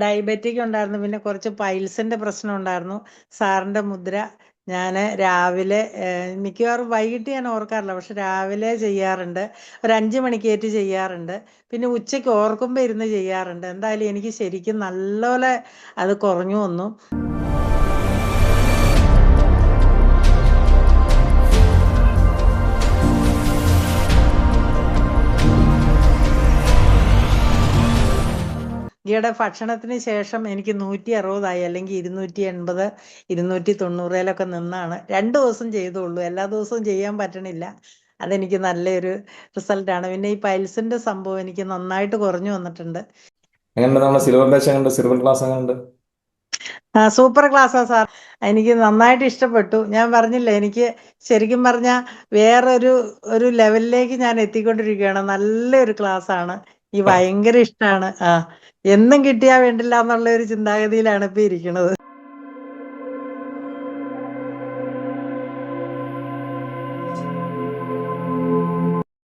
Diabetic ഉണ്ടായിരുന്നു, പിന്നെ കുറച്ച് പൈൽസിന്റെ പ്രശ്നം ഉണ്ടായിരുന്നു. സാറിന്റെ മുദ്ര ഞാൻ രാവിലെ മിക്കവാറും വൈകിട്ട് ഞാൻ ഓർക്കാറില്ല, പക്ഷെ രാവിലെ ചെയ്യാറുണ്ട്. ഒരു 5 മണിക്കേറ്റ് ചെയ്യാറുണ്ട്. പിന്നെ ഉച്ചയ്ക്ക് ഓർക്കുമ്പോൾ ഇരുന്ന് ചെയ്യാറുണ്ട്. എന്തായാലും എനിക്ക് ശരിക്കും നല്ലപോലെ അത് കുറഞ്ഞു വന്നു. ഈയിടെ ഭക്ഷണത്തിന് ശേഷം എനിക്ക് 160 അല്ലെങ്കിൽ 280, 290 നിന്നാണ്. 2 ദിവസം ചെയ്തുള്ളൂ, എല്ലാ ദിവസവും ചെയ്യാൻ പറ്റണില്ല. അതെനിക്ക് നല്ലൊരു റിസൾട്ടാണ്. പിന്നെ ഈ പൈൽസിന്റെ സംഭവം എനിക്ക് നന്നായിട്ട് കുറഞ്ഞു വന്നിട്ടുണ്ട്. എങ്ങനെയുണ്ട് നമ്മുടെ സിൽവർ ബാച്ച്, എങ്ങനെയുണ്ട് സിൽവർ ക്ലാസ്, എങ്ങനെയുണ്ട്? സൂപ്പർ ക്ലാസ്സാ സാർ. എനിക്ക് നന്നായിട്ട് ഇഷ്ടപ്പെട്ടു. ഞാൻ പറഞ്ഞില്ലേ, എനിക്ക് ശരിക്കും പറഞ്ഞാൽ വേറൊരു ലെവലിലേക്ക് ഞാൻ എത്തിക്കൊണ്ടിരിക്കുകയാണ്. നല്ലൊരു ക്ലാസ്സാണ്. ഈ ഭയങ്കര ഇഷ്ടമാണ്. എന്നും കിട്ടിയാൽ വേണ്ടില്ല എന്നുള്ള ഒരു ചിന്താഗതിയിലാണ് ഇപ്പൊ ഇരിക്കുന്നത്.